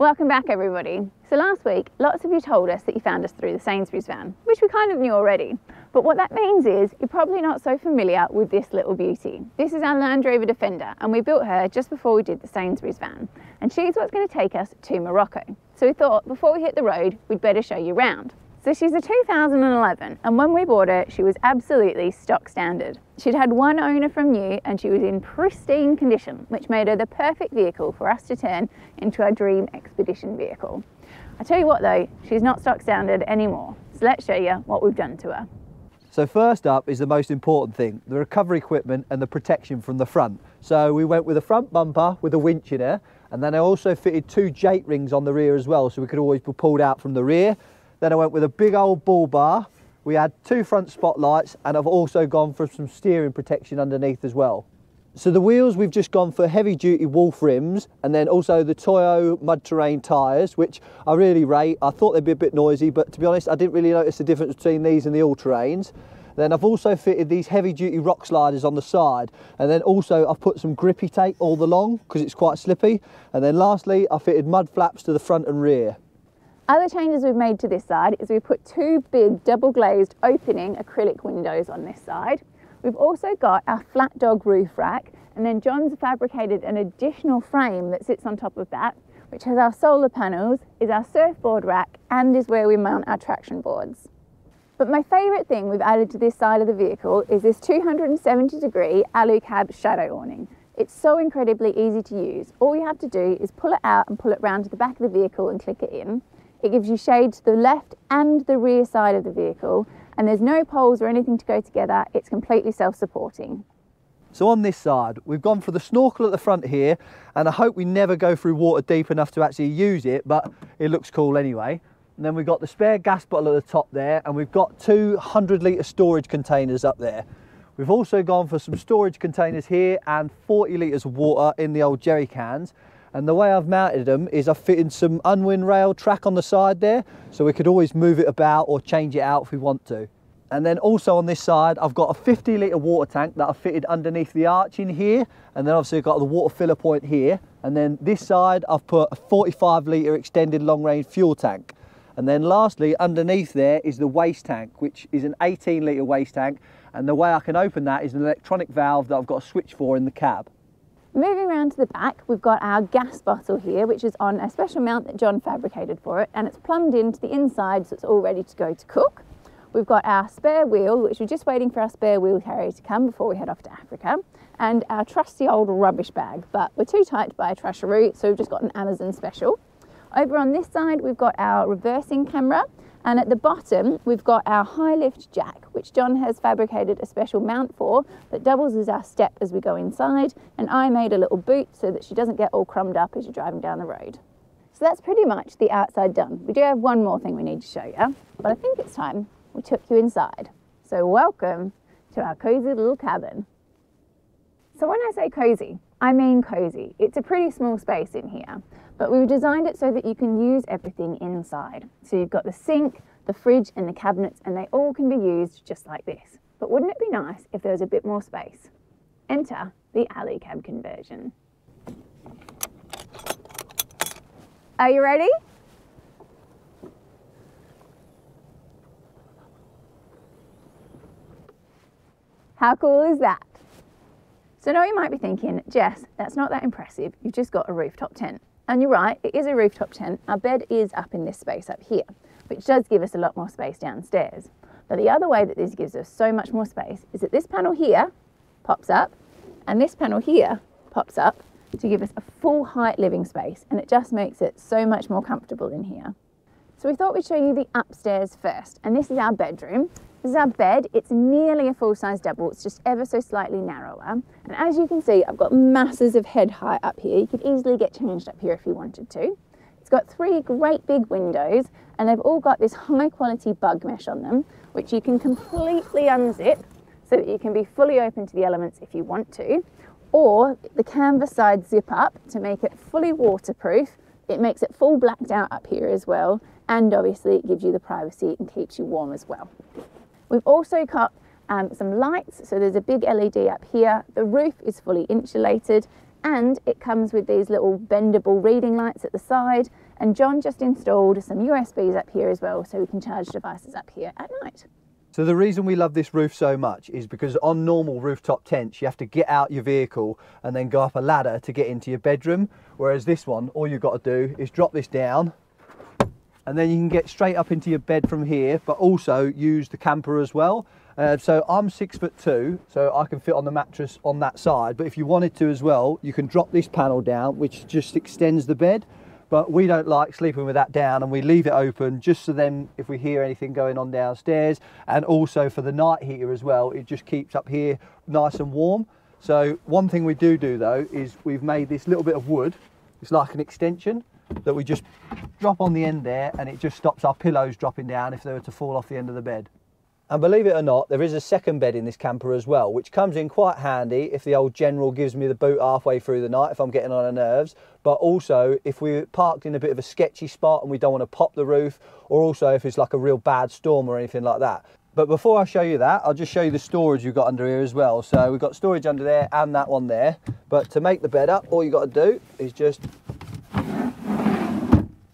Welcome back everybody. So last week, lots of you told us that you found us through the Sainsbury's van, which we kind of knew already. But what that means is you're probably not so familiar with this little beauty. This is our Land Rover Defender, and we built her just before we did the Sainsbury's van. And she's what's going to take us to Morocco. So we thought before we hit the road, we'd better show you around. So she's a 2011, and when we bought her, she was absolutely stock standard. She'd had one owner from new, and she was in pristine condition, which made her the perfect vehicle for us to turn into our dream expedition vehicle. I tell you what though, she's not stock standard anymore. So let's show you what we've done to her. So first up is the most important thing, the recovery equipment and the protection from the front. So we went with a front bumper with a winch in it, and then I also fitted 2 Jake rings on the rear as well, so we could always be pulled out from the rear. Then I went with a big old bull bar. We had 2 front spotlights, and I've also gone for some steering protection underneath as well. So the wheels, we've just gone for heavy duty Wolf rims, and then also the Toyo mud terrain tyres, which I really rate. I thought they'd be a bit noisy, but to be honest, I didn't really notice the difference between these and the all-terrains. Then I've also fitted these heavy duty rock sliders on the side, and then also I've put some grippy tape all along because it's quite slippy. And then lastly, I fitted mud flaps to the front and rear. Other changes we've made to this side is we put 2 big double glazed opening acrylic windows on this side. We've also got our flat dog roof rack, and then John's fabricated an additional frame that sits on top of that, which has our solar panels, is our surfboard rack, and is where we mount our traction boards. But my favourite thing we've added to this side of the vehicle is this 270-degree Alucab shadow awning. It's so incredibly easy to use. All you have to do is pull it out and pull it round to the back of the vehicle and click it in. It gives you shade to the left and the rear side of the vehicle, and there's no poles or anything to go together. It's completely self-supporting. So on this side, we've gone for the snorkel at the front here, and I hope we never go through water deep enough to actually use it, but it looks cool anyway. And then we've got the spare gas bottle at the top there, and we've got 2 100-litre storage containers up there. We've also gone for some storage containers here and 40 litres of water in the old jerry cans. And the way I've mounted them is I've fitted some unwind rail track on the side there, so we could always move it about or change it out if we want to. And then also on this side, I've got a 50-litre water tank that I've fitted underneath the arch in here, and then obviously I've got the water filler point here. And then this side, I've put a 45-litre extended long-range fuel tank. And then lastly, underneath there is the waste tank, which is an 18-litre waste tank, and the way I can open that is an electronic valve that I've got a switch for in the cab. Moving around to the back, we've got our gas bottle here, which is on a special mount that John fabricated for it, and it's plumbed into the inside, so it's all ready to go to cook. We've got our spare wheel, which we're just waiting for our spare wheel carrier to come before we head off to Africa, and our trusty old rubbish bag, but we're too tight to buy a trasheroo, so we've just got an Amazon special. Over on this side, we've got our reversing camera, and at the bottom, we've got our high lift jack, which John has fabricated a special mount for that doubles as our step as we go inside, and I made a little boot so that she doesn't get all crumbed up as you're driving down the road. So that's pretty much the outside done. We do have one more thing we need to show you, but I think it's time we took you inside. So welcome to our cozy little cabin. So when I say cozy, I mean cozy. It's a pretty small space in here, but we've designed it so that you can use everything inside. So you've got the sink, the fridge and the cabinets, and they all can be used just like this. But wouldn't it be nice if there was a bit more space? Enter the Alucab conversion. Are you ready? How cool is that? So now you might be thinking, Jess, that's not that impressive. You've just got a rooftop tent. And you're right, it is a rooftop tent. Our bed is up in this space up here, which does give us a lot more space downstairs. But the other way that this gives us so much more space is that this panel here pops up, and this panel here pops up to give us a full height living space, and it just makes it so much more comfortable in here. So we thought we'd show you the upstairs first, and this is our bedroom. This is our bed. It's nearly a full-size double. It's just ever so slightly narrower. And as you can see, I've got masses of head height up here. You could easily get changed up here if you wanted to. It's got 3 great big windows, and they've all got this high-quality bug mesh on them, which you can completely unzip so that you can be fully open to the elements if you want to. Or the canvas side zip up to make it fully waterproof. It makes it full blacked out up here as well, and obviously it gives you the privacy and keeps you warm as well. We've also got some lights, so there's a big LED up here. The roof is fully insulated, And it comes with these little bendable reading lights at the side, and John just installed some USBs up here as well, so we can charge devices up here at night. So the reason we love this roof so much is because on normal rooftop tents, you have to get out your vehicle and then go up a ladder to get into your bedroom. Whereas this one, all you've got to do is drop this down and then you can get straight up into your bed from here, but also use the camper as well. So I'm 6'2", so I can fit on the mattress on that side. But if you wanted to as well, you can drop this panel down, which just extends the bed. But we don't like sleeping with that down, and we leave it open just so then if we hear anything going on downstairs, and also for the night heater as well, it just keeps up here nice and warm. So one thing we do though is we've made this little bit of wood. It's like an extension that we just drop on the end there, and it just stops our pillows dropping down if they were to fall off the end of the bed. And believe it or not, there is a second bed in this camper as well, which comes in quite handy if the old general gives me the boot halfway through the night, if I'm getting on her nerves. But also if we're parked in a bit of a sketchy spot and we don't want to pop the roof, or also if it's like a real bad storm or anything like that. But before I show you that, I'll just show you the storage you've got under here as well. So we've got storage under there and that one there. But to make the bed up, all you got to do is just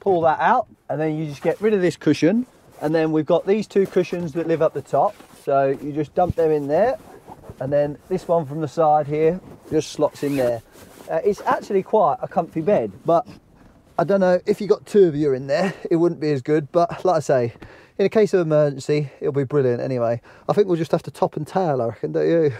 pull that out, and then you just get rid of this cushion. And then we've got these two cushions that live up the top, so you just dump them in there, and then this one from the side here just slots in there. It's actually quite a comfy bed, but I don't know, if you got two of you in there it wouldn't be as good, but like I say, in a case of emergency it'll be brilliant anyway. I think we'll just have to top and tail, I reckon, don't you?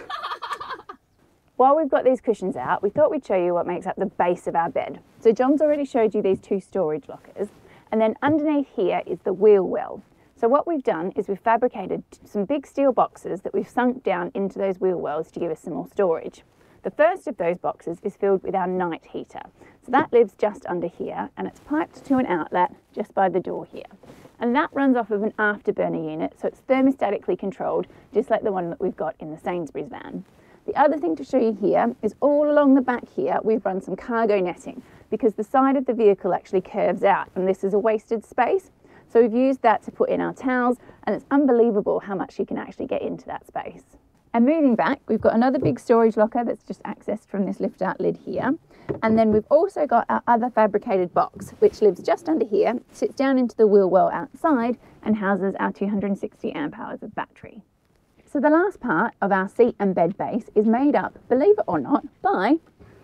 While we've got these cushions out, we thought we'd show you what makes up the base of our bed. So John's already showed you these two storage lockers. And then underneath here is the wheel well. So what we've done is we've fabricated some big steel boxes that we've sunk down into those wheel wells to give us some more storage. The first of those boxes is filled with our night heater. So that lives just under here, and it's piped to an outlet just by the door here. And that runs off of an afterburner unit, so it's thermostatically controlled, just like the one that we've got in the Sainsbury's van. The other thing to show you here is all along the back here, we've run some cargo netting, because the side of the vehicle actually curves out, and this is a wasted space. So we've used that to put in our towels, and it's unbelievable how much you can actually get into that space. And moving back, we've got another big storage locker that's just accessed from this lift out lid here. And then we've also got our other fabricated box, which lives just under here, sits down into the wheel well outside, and houses our 260 amp hours of battery. So the last part of our seat and bed base is made up, believe it or not, by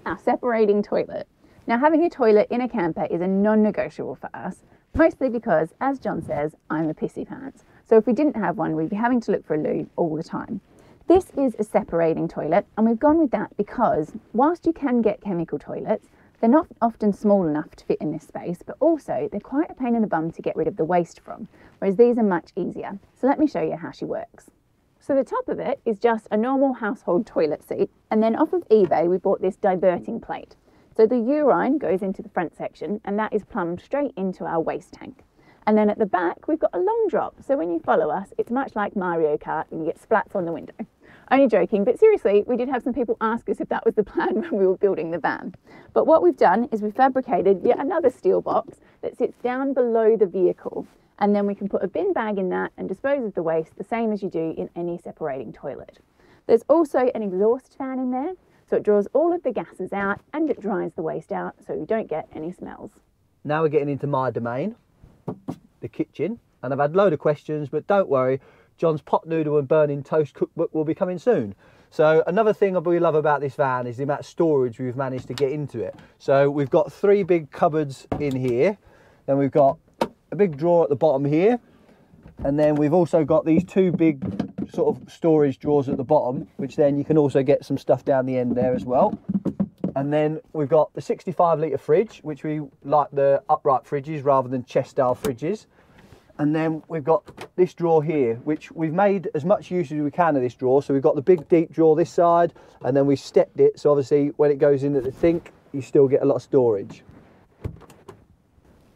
our separating toilet. Now, having a toilet in a camper is a non-negotiable for us, mostly because, as John says, I'm a pissy pants. So if we didn't have one, we'd be having to look for a loo all the time. This is a separating toilet, and we've gone with that because whilst you can get chemical toilets, they're not often small enough to fit in this space, but also they're quite a pain in the bum to get rid of the waste from, whereas these are much easier. So let me show you how she works. So the top of it is just a normal household toilet seat, and then off of eBay we bought this diverting plate. So the urine goes into the front section, and that is plumbed straight into our waste tank. And then at the back we've got a long drop, so when you follow us it's much like Mario Kart and you get splats on the window. Only joking, but seriously, we did have some people ask us if that was the plan when we were building the van. But what we've done is we've fabricated yet another steel box that sits down below the vehicle, and then we can put a bin bag in that and dispose of the waste the same as you do in any separating toilet. There's also an exhaust fan in there, so it draws all of the gases out and it dries the waste out so you don't get any smells. Now we're getting into my domain, the kitchen, and I've had a load of questions, but don't worry, John's pot noodle and burning toast cookbook will be coming soon. So another thing we love about this van is the amount of storage we've managed to get into it. So we've got 3 big cupboards in here, then we've got a big drawer at the bottom here, and then we've also got these 2 big sort of storage drawers at the bottom, which then you can also get some stuff down the end there as well. And then we've got the 65 litre fridge, which we like the upright fridges rather than chest style fridges. And then we've got this drawer here, which we've made as much use as we can of this drawer. So we've got the big deep drawer this side, and then we stepped it, so obviously when it goes into the sink you still get a lot of storage.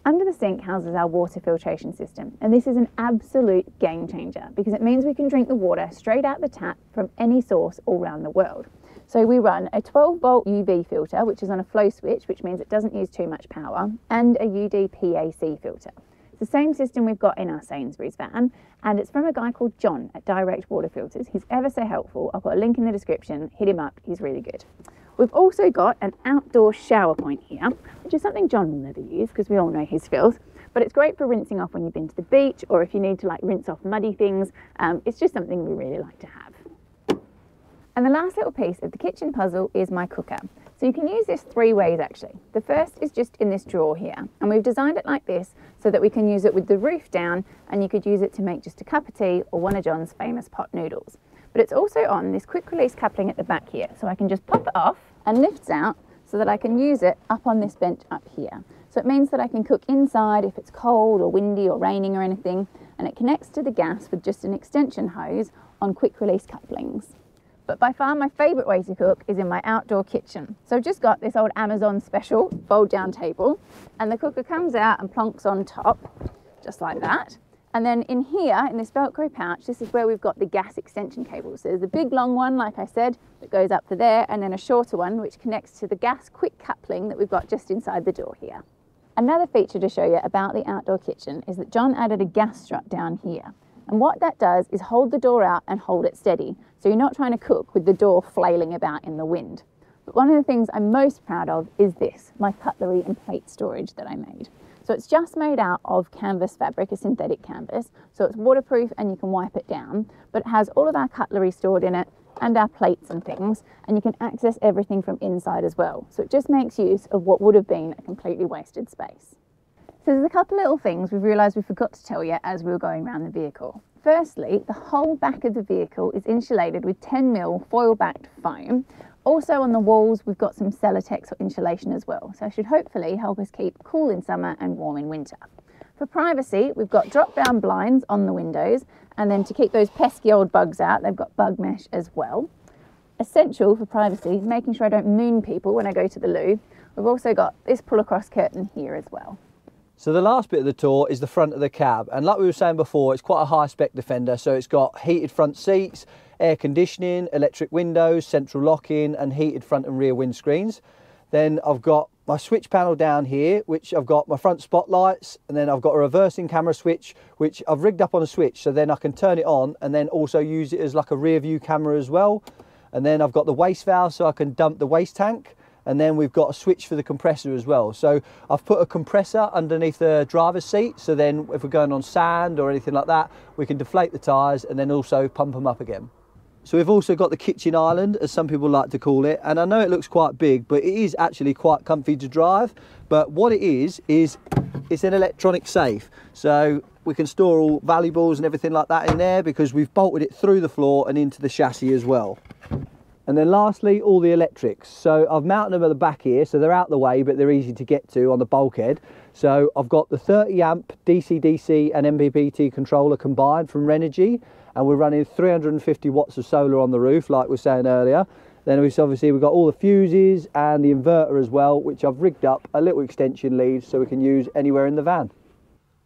Under the sink houses our water filtration system, and this is an absolute game changer because it means we can drink the water straight out the tap from any source all around the world. So we run a 12-volt UV filter, which is on a flow switch, which means it doesn't use too much power, and a UDPAC filter. It's the same system we've got in our Sainsbury's van, and it's from a guy called John at Direct Water Filters. He's ever so helpful. I'll put a link in the description. Hit him up. He's really good. We've also got an outdoor shower point here, which is something John will never use because we all know his filth, but it's great for rinsing off when you've been to the beach or if you need to like rinse off muddy things. It's just something we really like to have. And the last little piece of the kitchen puzzle is my cooker. So you can use this 3 ways actually. The first is just in this drawer here, and we've designed it like this so that we can use it with the roof down, and you could use it to make just a cup of tea or one of John's famous pot noodles. But it's also on this quick release coupling at the back here, so I can just pop it off and lifts out so that I can use it up on this bench up here. So it means that I can cook inside if it's cold or windy or raining or anything, and it connects to the gas with just an extension hose on quick release couplings. But by far my favourite way to cook is in my outdoor kitchen. So I've just got this old Amazon special fold down table, and the cooker comes out and plonks on top, just like that. And then in here, in this Velcro pouch, this is where we've got the gas extension cable. So there's a big long one, like I said, that goes up to there, and then a shorter one which connects to the gas quick coupling that we've got just inside the door here. Another feature to show you about the outdoor kitchen is that John added a gas strut down here. And what that does is hold the door out and hold it steady. So you're not trying to cook with the door flailing about in the wind. But one of the things I'm most proud of is this, my cutlery and plate storage that I made. So it's just made out of canvas fabric, a synthetic canvas. So it's waterproof and you can wipe it down, but it has all of our cutlery stored in it and our plates and things, and you can access everything from inside as well. So it just makes use of what would have been a completely wasted space. So there's a couple little things we've realised we forgot to tell you as we were going around the vehicle. Firstly, the whole back of the vehicle is insulated with 10mm foil-backed foam. Also on the walls, we've got some Celotex or insulation as well, so it should hopefully help us keep cool in summer and warm in winter. For privacy, we've got drop-down blinds on the windows, and then to keep those pesky old bugs out, they've got bug mesh as well. Essential for privacy, making sure I don't moon people when I go to the loo. We've also got this pull-across curtain here as well. So the last bit of the tour is the front of the cab, and like we were saying before, it's quite a high spec Defender, so it's got heated front seats, air conditioning, electric windows, central locking and heated front and rear windscreens. Then I've got my switch panel down here, which I've got my front spotlights, and then I've got a reversing camera switch which I've rigged up on a switch so then I can turn it on and then also use it as like a rear view camera as well. And then I've got the waste valve so I can dump the waste tank. And then we've got a switch for the compressor as well. So I've put a compressor underneath the driver's seat, so then if we're going on sand or anything like that, we can deflate the tyres and then also pump them up again. So we've also got the kitchen island, as some people like to call it, and I know it looks quite big, but it is actually quite comfy to drive. But what it is it's an electronic safe. So we can store all valuables and everything like that in there because we've bolted it through the floor and into the chassis as well. And then lastly, all the electrics. So I've mounted them at the back here, so they're out the way, but they're easy to get to on the bulkhead. So I've got the 30 amp DC-DC and MPPT controller combined from Renogy, and we're running 350 watts of solar on the roof, like we were saying earlier. Then we've got all the fuses and the inverter as well, which I've rigged up a little extension lead so we can use anywhere in the van.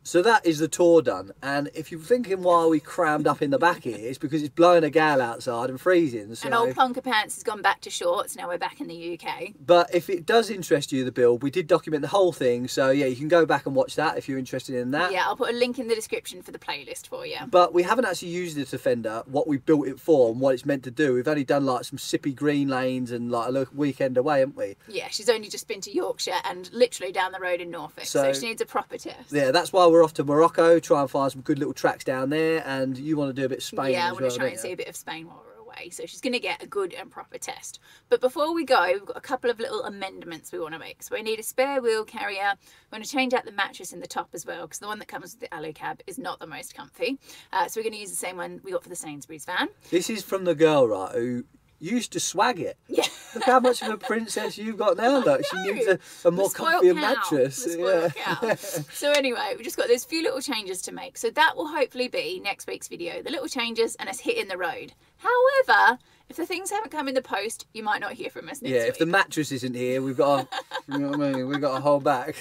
So that is the tour done, and if you're thinking why we crammed up in the back here, it's because it's blowing a gale outside and freezing. So. And old Plonker Pants has gone back to shorts, now we're back in the UK. But if it does interest you, the build, we did document the whole thing, so yeah, you can go back and watch that if you're interested in that. Yeah, I'll put a link in the description for the playlist for you. But we haven't actually used the Defender, what we built it for and what it's meant to do. We've only done like some sippy green lanes and like a weekend away, haven't we? Yeah, she's only just been to Yorkshire and literally down the road in Norfolk, so she needs a proper test. Yeah, that's why we're off to Morocco, try and find some good little tracks down there, and you want to do a bit of Spain as well. Yeah, I want to try and see a bit of Spain while we're away, so she's going to get a good and proper test. But before we go, we've got a couple of little amendments we want to make. So we need a spare wheel carrier. We're going to change out the mattress in the top as well, because the one that comes with the Alucab is not the most comfy. So we're going to use the same one we got for the Sainsbury's van. This is from the girl, right, who used to swag it. Yeah. Look how much of a princess you've got now. Look, she needs a more comfy mattress. Yeah. So anyway, we've just got those few little changes to make. So that will hopefully be next week's video. The little changes and us hitting the road. However, if the things haven't come in the post, you might not hear from us next week. Yeah, if the mattress isn't here, we've got to, you know what I mean? We've got to hold back.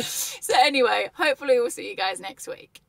So anyway, hopefully we'll see you guys next week.